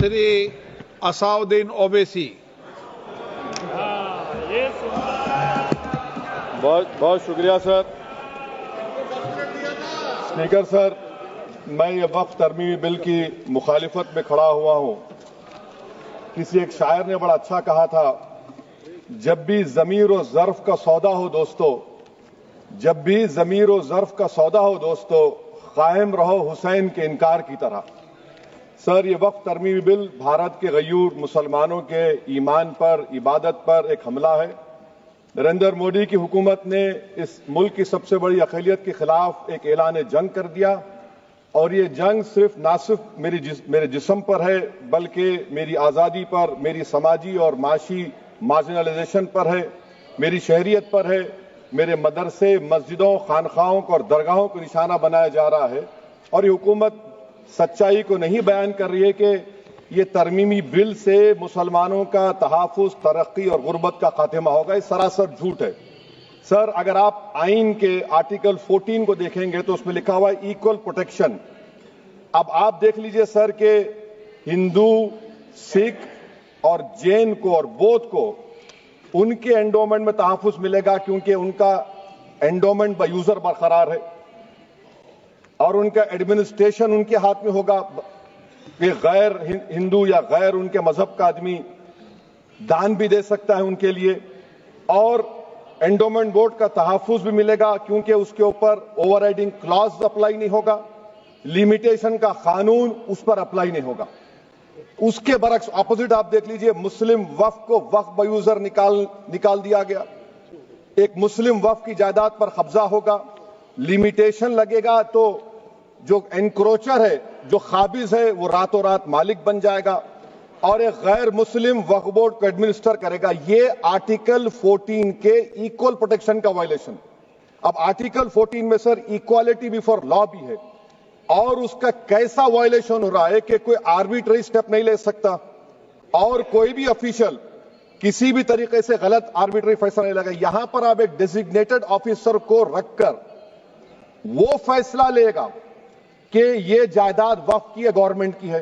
श्री असाउद्दीन ओवैसी। बहुत बहुत शुक्रिया सर। स्पीकर सर, मैं ये वक्फ तरमीमी बिल की मुखालिफत में खड़ा हुआ हूं। किसी एक शायर ने बड़ा अच्छा कहा था, जब भी ज़मीर और ज़र्फ का सौदा हो दोस्तों, जब भी ज़मीर और ज़र्फ का सौदा हो दोस्तों, कायम रहो हुसैन के इनकार की तरह। सर, ये वक्फ तरमीमी बिल भारत के गयूर मुसलमानों के ईमान पर, इबादत पर एक हमला है। नरेंद्र मोदी की हुकूमत ने इस मुल्क की सबसे बड़ी अक़लियत के खिलाफ एक ऐलान जंग कर दिया, और ये जंग ना सिर्फ मेरे जिस्म पर है, बल्कि मेरी आज़ादी पर, मेरी समाजी और माशी मार्जिनलाइजेशन पर है, मेरी शहरियत पर है, मेरे मदरसे, मस्जिदों, खानखाहों और दरगाहों को निशाना बनाया जा रहा है। और ये हुकूमत सच्चाई को नहीं बयान कर रही है कि ये तरमीमी बिल से मुसलमानों का तहफ़्फ़ुज़, तरक्की और गुर्बत का खात्मा होगा। ये सरासर झूठ है। सर, अगर आप आइन के आर्टिकल 14 को देखेंगे तो उसमें लिखा हुआ है इक्वल प्रोटेक्शन। अब आप देख लीजिए सर कि हिंदू, सिख और जैन को और बौद्ध को उनके एंडोमेंट में तहफ़्फ़ुज़ मिलेगा, क्योंकि उनका एंडोमेंट बाय यूजर बरकरार है और उनका एडमिनिस्ट्रेशन उनके हाथ में होगा। कि गैर हिंदू या गैर उनके मजहब का आदमी दान भी दे सकता है उनके लिए, और एंडोमेंट बोर्ड का तहफ़्फ़ुज़ भी मिलेगा, क्योंकि उसके ऊपर ओवरराइडिंग क्लॉज अप्लाई नहीं होगा, लिमिटेशन का कानून उस पर अप्लाई नहीं होगा। उसके बरक्स ऑपोजिट आप देख लीजिए, मुस्लिम वक्फ को वक्फ बयूजर निकाल दिया गया। एक मुस्लिम वक्फ की जायदाद पर कब्जा होगा, लिमिटेशन लगेगा, तो जो एनक्रोचर है, जो खाबिज है, वो रातों रात मालिक बन जाएगा और एक गैर मुस्लिम वक्फ बोर्ड को एडमिनिस्टर करेगा। ये आर्टिकल 14 के इक्वल प्रोटेक्शन का वायलेशन। अब आर्टिकल 14 में सर इक्वालिटी बिफोर लॉ भी है, और उसका कैसा वायलेशन हो रहा है कि कोई आर्बिट्ररी स्टेप नहीं ले सकता, और कोई भी ऑफिशियल किसी भी तरीके से गलत आर्बिट्ररी फैसला नहीं लेगा। यहां पर आप एक डेजिग्नेटेड ऑफिसर को रखकर वो फैसला लेगा कि ये जायदाद वक्फ की है, गवर्नमेंट की है।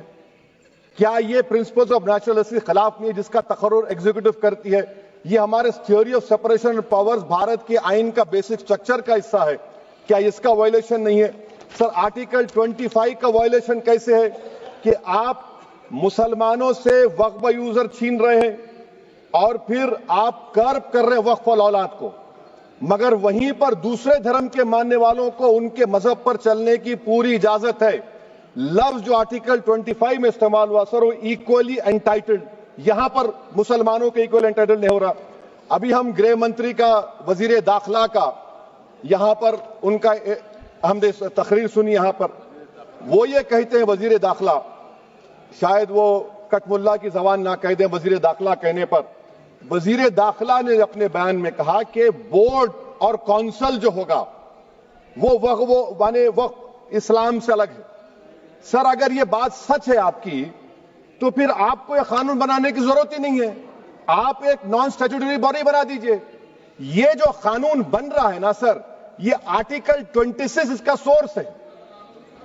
क्या ये प्रिंसिपल्स ऑफ नेचुरल जस्टिस के खिलाफ नहीं है, जिसका तकर्रुर एग्जीक्यूटिव करती है? ये हमारे theory of separation of powers, Bharat के आइन का बेसिक स्ट्रक्चर का हिस्सा है। क्या इसका वायलेशन नहीं है? सर, आर्टिकल 25 का वायलेशन कैसे है कि आप मुसलमानों से वक्फ यूजर छीन रहे हैं और फिर आप कर्ब कर रहे हैं वक्फ औलाद को, मगर वहीं पर दूसरे धर्म के मानने वालों को उनके मजहब पर चलने की पूरी इजाजत है। लफ्ज जो आर्टिकल 25 में इस्तेमाल हुआ सर, वो इक्वली एंटाइटल्ड, यहां पर मुसलमानों के इक्वल एंटाइटल्ड नहीं हो रहा। अभी हम गृह मंत्री का, वजीर दाखिला का यहां पर उनका हमने तकरीर सुनी, यहां पर वो ये कहते हैं, वजीर दाखिला, शायद वो कटमुल्ला की जबान ना कह दें, वजीर दाखिला कहने पर वजीर दाखिला ने अपने बयान में कहा कि बोर्ड और काउंसिल जो होगा वो माने वक्फ इस्लाम से अलग है। सर, अगर ये बात सच है आपकी, तो फिर आपको यह कानून बनाने की जरूरत ही नहीं है। आप एक नॉन स्टैट्यूटरी बॉडी बना दीजिए। ये जो कानून बन रहा है ना सर, ये आर्टिकल 26 इसका सोर्स है,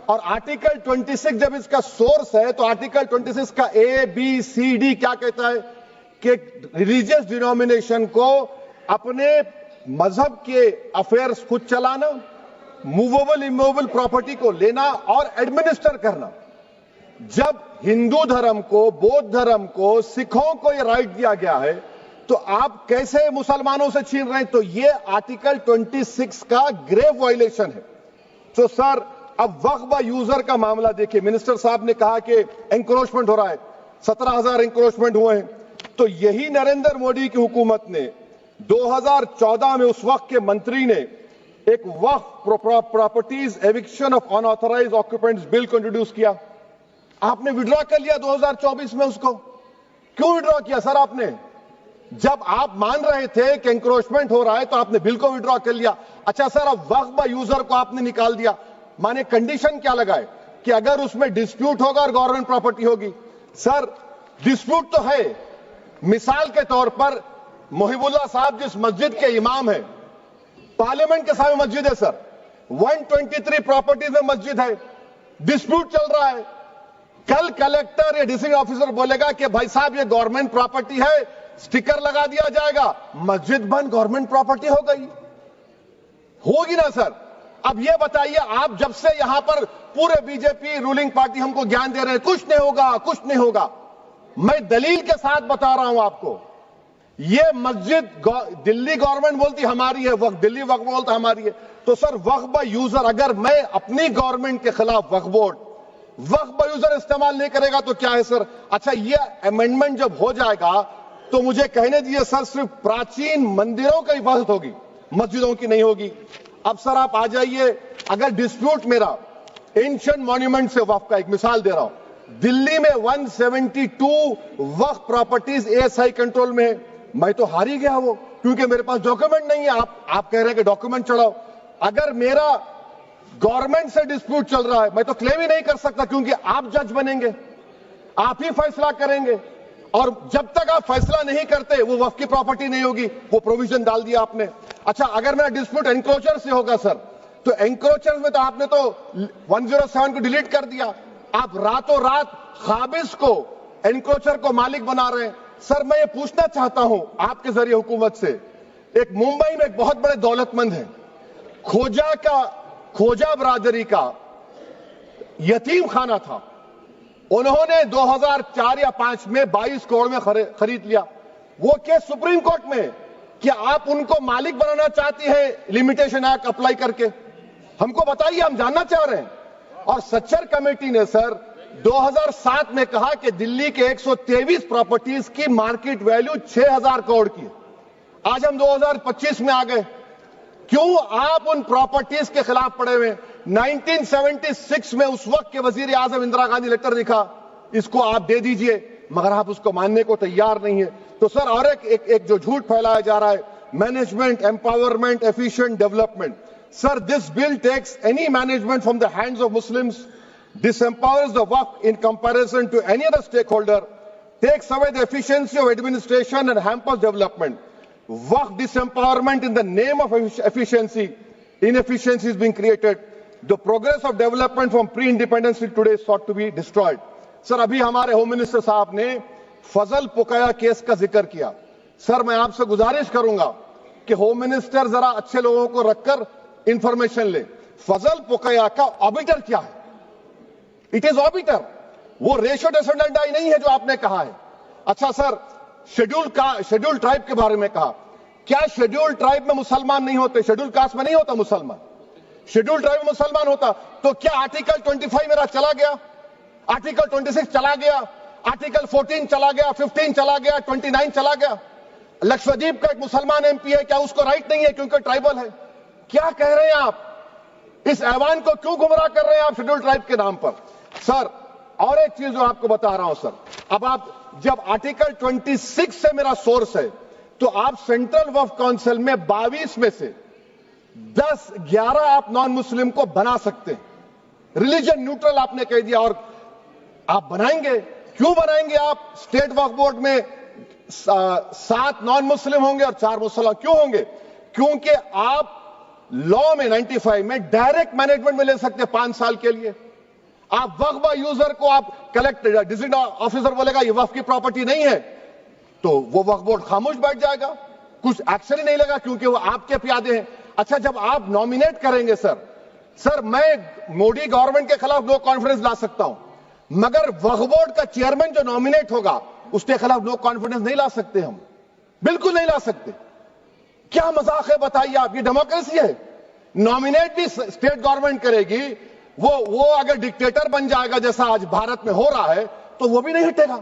और आर्टिकल 26 जब इसका सोर्स है तो आर्टिकल 26 का ABCD क्या कहता है कि रिलीजियस डिनोमिनेशन को अपने मजहब के अफेयर्स खुद चलाना, मूवेबल इमूवेबल प्रॉपर्टी को लेना और एडमिनिस्टर करना। जब हिंदू धर्म को, बौद्ध धर्म को, सिखों को यह राइट दिया गया है, तो आप कैसे मुसलमानों से छीन रहे हैं? तो यह आर्टिकल 26 का ग्रेव वायलेशन है। तो सर, अब वक्फ यूजर का मामला देखिए, मिनिस्टर साहब ने कहा कि एंक्रोचमेंट हो रहा है, 17,000 एंक्रोचमेंट हुए हैं। तो यही नरेंद्र मोदी की हुकूमत ने 2014 में उस वक्त के मंत्री ने एक Waqf properties eviction of unauthorised occupants bill को इंट्रोड्यूस किया। आपने विड्रॉ कर लिया 2024 में उसको। क्यों विड्रॉ किया सर आपने? जब आप मान रहे थे कि एंक्रोचमेंट हो रहा है तो आपने बिल को विड्रॉ कर लिया। अच्छा सर, अब वक्फ यूजर को आपने निकाल दिया, माने कंडीशन क्या लगाए कि अगर उसमें डिस्प्यूट होगा और गवर्नमेंट प्रॉपर्टी होगी। सर, डिस्प्यूट तो है। मिसाल के तौर पर मोहिबुल्लाह साहब जिस मस्जिद के इमाम है, पार्लियामेंट के सामने मस्जिद है सर, 123 प्रॉपर्टीज में मस्जिद है, डिस्प्यूट चल रहा है। कल कलेक्टर या डिस्ट्रिक्ट ऑफिसर बोलेगा कि भाई साहब ये गवर्नमेंट प्रॉपर्टी है, स्टिकर लगा दिया जाएगा, मस्जिद बंद गवर्नमेंट प्रॉपर्टी हो गई, होगी ना सर। अब ये बताइए, आप जब से यहां पर पूरे बीजेपी रूलिंग पार्टी हमको ज्ञान दे रहे हैं कुछ नहीं होगा, कुछ नहीं होगा, मैं दलील के साथ बता रहा हूं आपको। ये मस्जिद दिल्ली गवर्नमेंट बोलती हमारी है, वक्फ दिल्ली वक्फ बोलता हमारी है, तो सर वक्फ बाय यूजर, अगर मैं अपनी गवर्नमेंट के खिलाफ वक्फ बोर्ड वक्फ बाय यूजर इस्तेमाल नहीं करेगा तो क्या है सर। अच्छा, ये अमेंडमेंट जब हो जाएगा तो मुझे कहने दीजिए सर, सिर्फ प्राचीन मंदिरों की वक्फ होगी, मस्जिदों की नहीं होगी। अब सर आप आ जाइए, अगर डिस्प्यूट मेरा एंशिएंट मॉन्यूमेंट से वक्फ का, एक मिसाल दे रहा हूं, दिल्ली में 172 वक्फ प्रॉपर्टीज एएसआई कंट्रोल में है, मैं तो हार ही गया वो, क्योंकि मेरे पास डॉक्यूमेंट नहीं है। आप कह रहे हैं कि डॉक्यूमेंट चढ़ाओ, अगर मेरा गवर्नमेंट से डिस्प्यूट चल रहा है मैं तो क्लेम ही नहीं कर सकता, क्योंकि आप जज बनेंगे, आप ही फैसला करेंगे, और जब तक आप फैसला नहीं करते वो वक्फ की प्रॉपर्टी नहीं होगी, वो प्रोविजन डाल दिया आपने। अच्छा, अगर मेरा डिस्प्यूट एनक्रोचर से होगा सर, तो एनक्रोचर में तो आपने तो 107 को डिलीट कर दिया, आप रातों रात खाबिज को, एनक्रोचर को मालिक बना रहे हैं। सर मैं ये पूछना चाहता हूं आपके जरिए हुकूमत से, एक मुंबई में एक बहुत बड़े दौलतमंद है, खोजा बरादरी का यतीम खाना था, उन्होंने 2004 या 5 में 22 करोड़ में खरीद लिया। वो केस सुप्रीम कोर्ट में कि आप उनको मालिक बनाना चाहती है लिमिटेशन एक्ट अप्लाई करके, हमको बताइए, हम जानना चाह रहे हैं। और सच्चर कमेटी ने सर 2007 में कहा कि दिल्ली के 123 प्रॉपर्टीज की मार्केट वैल्यू 6000 करोड़ की। आज हम 2025 में आ गए, क्यों आप उन प्रॉपर्टीज के खिलाफ पड़े हुए? 1976 में उस वक्त के वजीर आजम इंदिरा गांधी लेटर लिखा, इसको आप दे दीजिए, मगर आप उसको मानने को तैयार नहीं है। तो सर और एक जो झूठ फैलाया जा रहा है, management empowerment efficient development, sir this bill takes any management from the hands of Muslims, disempowers the Waqf in comparison to any other stakeholder, takes away the efficiency of administration and hampers development. Waqf disempowerment in the name of efficiency, inefficiency is being created. The progress of development from pre-independence till today is sought to be destroyed. Sir अभी हमारे home minister साहब ने फजल पुकाया case का जिक्र किया। Sir मैं आपसे गुजारिश करूंगा कि होम मिनिस्टर जरा अच्छे लोगों को रखकर इंफॉर्मेशन ले, फजल पुकाया का ऑबिटर क्या है? इट इज ऑबिटर, वो रेशियो डिसेंडेंट नहीं है जो आपने कहा है। अच्छा सर, शेड्यूल ट्राइब के बारे में कहा, क्या शेड्यूल ट्राइब में मुसलमान नहीं होते? शेड्यूल कास्ट में नहीं होता मुसलमान, शेड्यूल ट्राइब में मुसलमान होता। तो क्या आर्टिकल 25 मेरा चला गया, आर्टिकल 26 चला गया, आर्टिकल 14 चला गया, 15 चला गया, 29 चला गया? लक्षद्वीप का एक मुसलमान एमपी है, क्या उसको राइट नहीं है क्योंकि ट्राइबल है? क्या कह रहे हैं आप? इस ऐवान को क्यों गुमराह कर रहे हैं आप शेड्यूल ट्राइब के नाम पर? सर और एक चीज जो आपको बता रहा हूं सर, अब आप जब आर्टिकल 26 से मेरा सोर्स है, तो आप सेंट्रल वक्फ काउंसिल में 22 में से 11 आप नॉन मुस्लिम को बना सकते हैं, रिलीजन न्यूट्रल आपने कह दिया, और आप बनाएंगे, क्यों बनाएंगे आप? स्टेट वक्फ बोर्ड में 7 नॉन मुस्लिम होंगे और 4 मुसलमान, क्यों होंगे? क्योंकि आप लॉ में 95 में डायरेक्ट मैनेजमेंट में ले सकते हैं 5 साल के लिए। आप वक्फ बाय यूजर को आप कलेक्टर डिस्ट्रिक्ट ऑफिसर बोलेगा ये वक्फ की प्रॉपर्टी नहीं है, तो वो वक्फ बोर्ड खामोश बैठ जाएगा, कुछ एक्शन ही नहीं लेगा, क्योंकि वो आपके प्यादे हैं। अच्छा, जब आप नॉमिनेट करेंगे सर मैं मोदी गवर्नमेंट के खिलाफ नो कॉन्फिडेंस ला सकता हूं, मगर वक्फ बोर्ड का चेयरमैन जो नॉमिनेट होगा उसके खिलाफ नो कॉन्फिडेंस नहीं ला सकते, हम बिल्कुल नहीं ला सकते। क्या मजाक है बताइए आप? ये डेमोक्रेसी है। नॉमिनेट भी स्टेट गवर्नमेंट करेगी, वो अगर डिक्टेटर बन जाएगा जैसा आज भारत में हो रहा है तो वो भी नहीं हटेगा।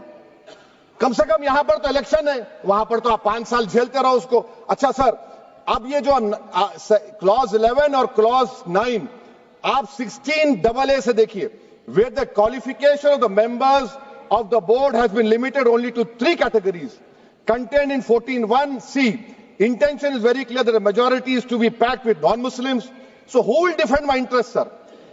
कम से कम यहां पर तो इलेक्शन है, वहां पर तो आप 5 साल झेलते रहो उसको। अच्छा सर, अब ये जो क्लॉज 11 और क्लॉज 9 आप 16AA से देखिए, where the qualification of the members of the board has been limited only to 3 categories contained in 14(1)(c). Intention is very clear that the majority is to be packed with non-Muslims. So who will defend my interests, sir?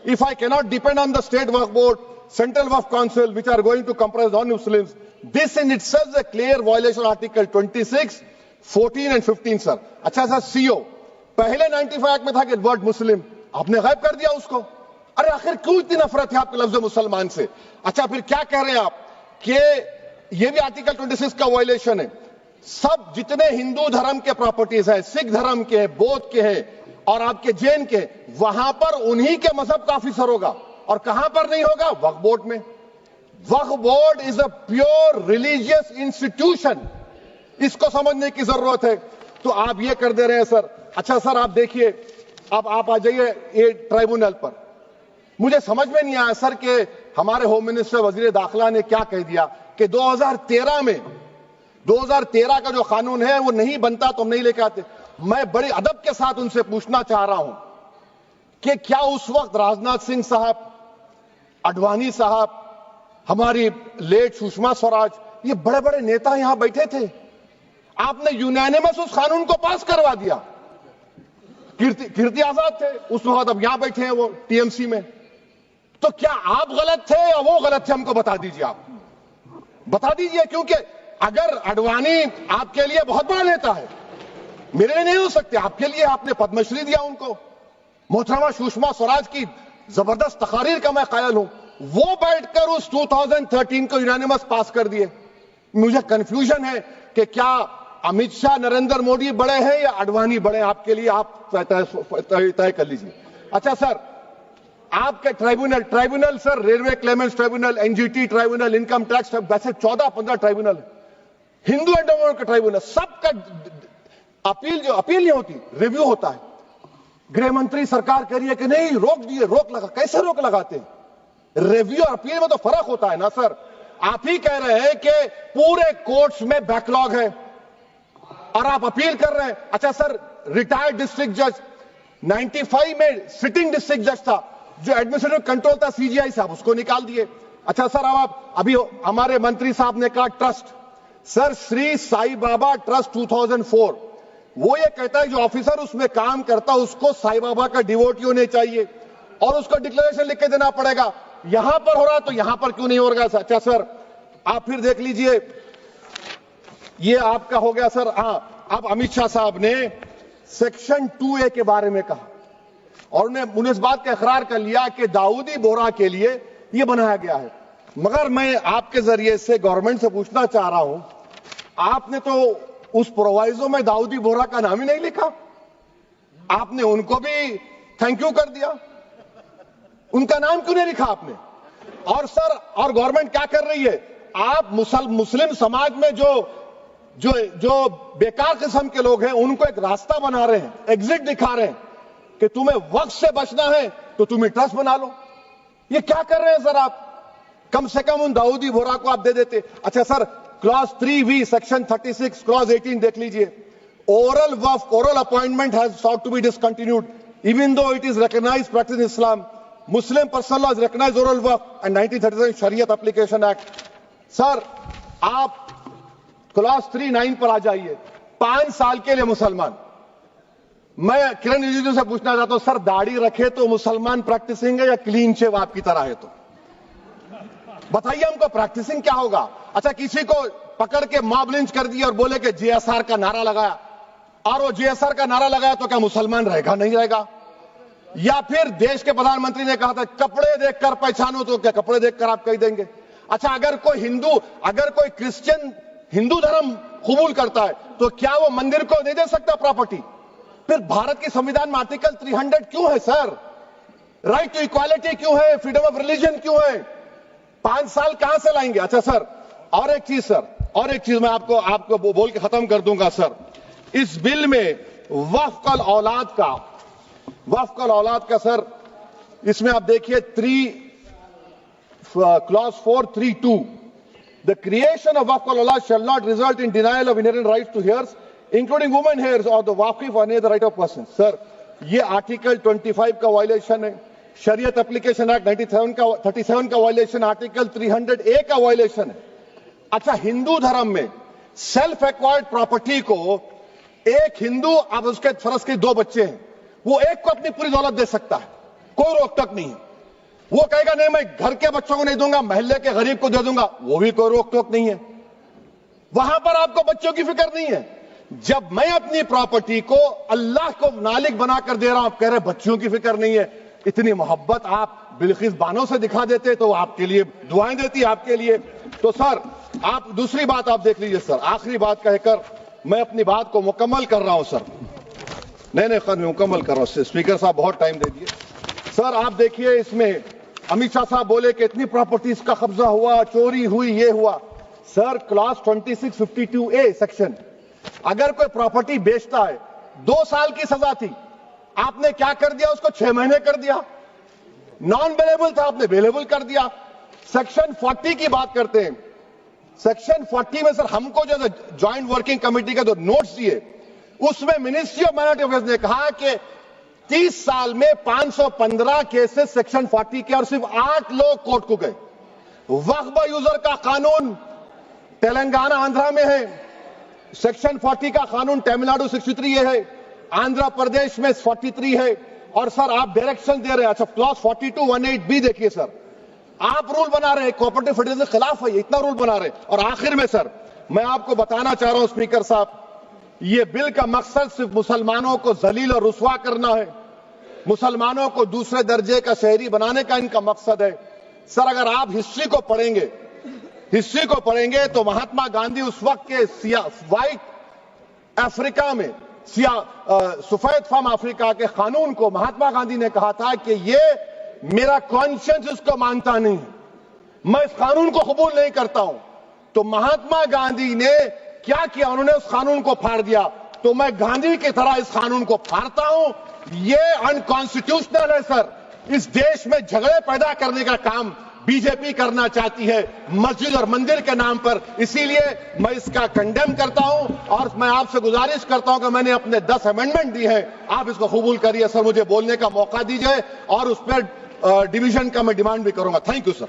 If I cannot depend on the state waqf board, central waqf council, which are going to comprise non-Muslims, this in itself is a clear violation of Article 26, 14 and 15, sir. अच्छा sir, CO पहले 95 act में था कि word मुस्लिम, आपने गायब कर दिया उसको। अरे आखिर क्यों इतनी नफरत है आपके लफ्ज मुसलमान से? अच्छा, फिर क्या कह रहे हैं आप कि ये भी आर्टिकल 26 का वायलेशन है। सब जितने हिंदू धर्म के प्रॉपर्टीज है, सिख धर्म के, बौद्ध के हैं और आपके जैन के, वहां पर उन्हीं के मजहब का ऑफिसर होगा। और कहां पर नहीं होगा? वक्फ बोर्ड में। Waqf board is a pure religious institution, इसको समझने की जरूरत है। तो आप ये कर दे रहे हैं सर। अच्छा सर, आप देखिए, अब आप आ जाइए ये ट्राइब्यूनल पर। मुझे समझ में नहीं आया सर कि हमारे होम मिनिस्टर वजीर दाखिला ने क्या कह दिया कि 2013 का जो कानून है वो नहीं बनता तो हम नहीं लेके आते। मैं बड़े अदब के साथ उनसे पूछना चाह रहा हूं कि क्या उस वक्त राजनाथ सिंह साहब, अडवाणी साहब, हमारी लेट सुषमा स्वराज, ये बड़े बड़े नेता यहां बैठे थे? आपने यूनानिमस उस कानून को पास करवा दिया। कीर्ति आजाद थे उस वक्त, अब यहां बैठे हैं वो टीएमसी में। तो क्या आप गलत थे या वो गलत थे? हमको बता दीजिए, आप बता दीजिए। क्योंकि अगर अडवाणी आपके लिए बहुत बड़ा नेता है, मेरे लिए नहीं हो सकते, आपके लिए आपने पद्मश्री दिया उनको। मोहतरमा सुषमा स्वराज की जबरदस्त तकारीर का मैं कायल हूं। वो बैठकर उस 2013 को यूनानिमस पास कर दिए। मुझे कंफ्यूजन है कि क्या अमित शाह, नरेंद्र मोदी बड़े हैं या अडवाणी बड़े? आपके लिए आप तय कर लीजिए। अच्छा सर, आपके tribunal sir, railway Clements tribunal, NGT tribunal, income tax, वैसे 14-15 ट्राइब्यूनल, हिंदू एंडोमेंट का ट्राइब्यूनल, सबका अपील नहीं होती, रिव्यू होता है। गृह मंत्री सरकार कह रही है कि नहीं, रोक दिए, रोक लगा। कैसे रोक लगाते हैं? रिव्यू और अपील में तो फर्क होता है ना सर। आप ही कह रहे हैं कि पूरे कोर्ट्स में बैकलॉग है और आप अपील कर रहे हैं। अच्छा सर, रिटायर्ड डिस्ट्रिक्ट जज 95 में सिटिंग डिस्ट्रिक्ट जज था, जो एडमिनिस्ट्रेटिव कंट्रोल था सीजीआई साहब, उसको निकाल दिए। अच्छा सर, अब आप अभी हमारे मंत्री साहब ने कहा trust, sir Shri Sai Baba trust 2004, वो ये कहता है जो ऑफिसर उसमें काम करता उसको साई बाबा का डिवोटी होने चाहिए और उसको डिक्लेरेशन लिख के देना पड़ेगा। यहां पर हो रहा तो यहां पर क्यों नहीं हो रहा? अच्छा सर, आप फिर देख लीजिए, ये आपका हो गया सर। हां, अब अमित शाह साहब ने सेक्शन 2A के बारे में कहा और उन्हें इस बात का इकरार कर लिया कि दाऊदी बोहरा के लिए यह बनाया गया है। मगर मैं आपके जरिए से गवर्नमेंट से पूछना चाह रहा हूं, आपने तो उस प्रोवाइजो में दाऊदी बोहरा का नाम ही नहीं लिखा। आपने उनको भी थैंक यू कर दिया, उनका नाम क्यों नहीं लिखा आपने? और सर, और गवर्नमेंट क्या कर रही है? आप मुस्लिम समाज में जो बेकार किस्म के लोग हैं उनको एक रास्ता बना रहे हैं, एग्जिट दिखा रहे हैं कि तुम्हें वक्त से बचना है तो तुम्हें ट्रस्ट बना लो। ये क्या कर रहे हैं सर आप? कम से कम उन दाऊदी बोहरा को आप दे देते। अच्छा sir, clause 3V section 36 clause 18 देख लीजिए। Oral Waqf, oral appointment has sought to be discontinued even though it is recognized practice in Islam. Muslim personal laws recognize oral waqf and 1937 Shariat Application Act. Sir, आप clause 39 पर आ जाइए। 5 साल के लिए मुसलमान। मैं किरण रिजिजू से पूछना चाहता हूं, सर दाढ़ी रखे तो मुसलमान प्रैक्टिसिंग है या क्लीन शेव आपकी तरह है? तो बताइए हमको, प्रैक्टिसिंग क्या होगा? अच्छा, किसी को पकड़ के मॉब लिंच कर दिया और बोले कि JSR का नारा लगाया, और वो JSR का नारा लगाया तो क्या मुसलमान रहेगा? नहीं रहेगा। या फिर देश के प्रधानमंत्री ने कहा था कपड़े देखकर पहचानो, तो क्या कपड़े देखकर आप कह देंगे? अच्छा, अगर कोई क्रिश्चियन हिंदू धर्म कबूल करता है तो क्या वो मंदिर को नहीं दे सकता प्रॉपर्टी? फिर भारत के संविधान में आर्टिकल 300 क्यों है सर? राइट टू इक्वालिटी क्यों है? फ्रीडम ऑफ रिलीजन क्यों है? 5 साल कहां से लाएंगे? अच्छा सर, और एक चीज सर, और एक चीज मैं आपको बोल के खत्म कर दूंगा सर। इस बिल में वक्फ औलाद का सर, इसमें आप देखिए clause 432, the creation of waqf औलाद shall not result in denial of inherent rights to heirs including women heirs और द वाकिफ और द राइट ऑफ पर्सन। सर, ये आर्टिकल 25 का वायलेशन है, शरीयत एप्लीकेशन एक्ट 37 का वायलेशन, आर्टिकल 300A का वायलेशन है। अच्छा, हिंदू धर्म में सेल्फ एक्वायर्ड प्रॉपर्टी को एक हिंदू, अब उसके फर्ज के 2 बच्चे हैं, वो एक को अपनी पूरी दौलत दे सकता है, कोई रोक टोक नहीं है। वो कहेगा नहीं मैं घर के बच्चों को नहीं दूंगा, मोहल्ले के गरीब को दे दूंगा, वो भी कोई रोक टोक नहीं है। वहां पर आपको बच्चों की फिक्र नहीं है। जब मैं अपनी प्रॉपर्टी को अल्लाह को नालिक बनाकर दे रहा हूं, आप कह रहे बच्चों की फिक्र नहीं है। इतनी मोहब्बत आप बिल्किस बानो से दिखा देते तो आपके लिए दुआएं देती आपके लिए। तो सर आप दूसरी बात आप देख लीजिए सर, आखिरी बात कहकर मैं अपनी बात को मुकम्मल कर रहा हूं सर। नहीं मुकम्मल कर रहा हूं, स्पीकर साहब बहुत टाइम दे दिए। सर आप देखिए इसमें अमित शाह साहब बोले कि इतनी प्रॉपर्टीज का कब्जा हुआ, चोरी हुई, ये हुआ। सर क्लॉज 2652A सेक्शन, अगर कोई प्रॉपर्टी बेचता है 2 साल की सजा थी, आपने क्या कर दिया उसको 6 महीने कर दिया। नॉन बेलेबल था, आपने बेलेबल कर दिया। सेक्शन 40 की बात करते हैं, सेक्शन 40 में सर हमको जो ज्वाइंट वर्किंग कमेटी का जो नोट्स दिए उसमें मिनिस्ट्री ऑफ माइनॉरिटी अफेयर्स ने कहा कि 30 साल में 515 केसेस सेक्शन 40 के और सिर्फ 8 लोग कोर्ट को गए। वक्फ यूजर का कानून तेलंगाना आंध्रा में है, सेक्शन 40 का कानून तमिलनाडु 63 है, आंध्र प्रदेश में 43 है। और सर आप डायरेक्शन दे रहे हैं, अच्छा क्लॉज 4218B देखिए सर, आप रूल बना रहे हैं, कोऑपरेटिव फेडरलिज्म के खिलाफ है, इतना रूल बना रहे हैं। और आखिर में सर मैं आपको बताना चाह रहा हूं स्पीकर साहब, ये बिल का मकसद सिर्फ मुसलमानों को जलील और रुस्वा करना है, मुसलमानों को दूसरे दर्जे का शहरी बनाने का इनका मकसद है। सर अगर आप हिस्ट्री को पढ़ेंगे तो महात्मा गांधी उस वक्त के व्हाइट अफ्रीका में सफेद फार्म अफ्रीका के कानून को महात्मा गांधी ने कहा था कि ये मेरा कॉन्शियंस इसको मानता नहीं है, मैं इस कानून को कबूल नहीं करता हूं। तो महात्मा गांधी ने क्या किया, उन्होंने उस कानून को फाड़ दिया। तो मैं गांधी की तरह इस कानून को फाड़ता हूं, ये अनकॉन्स्टिट्यूशनल है सर। इस देश में झगड़े पैदा करने का काम बीजेपी करना चाहती है मस्जिद और मंदिर के नाम पर, इसीलिए मैं इसका कंडेम करता हूं। और मैं आपसे गुजारिश करता हूं कि मैंने अपने 10 अमेंडमेंट दी है, आप इसको कबूल करिए सर, मुझे बोलने का मौका दीजिए और उस पर डिवीजन का मैं डिमांड भी करूंगा। Thank you sir.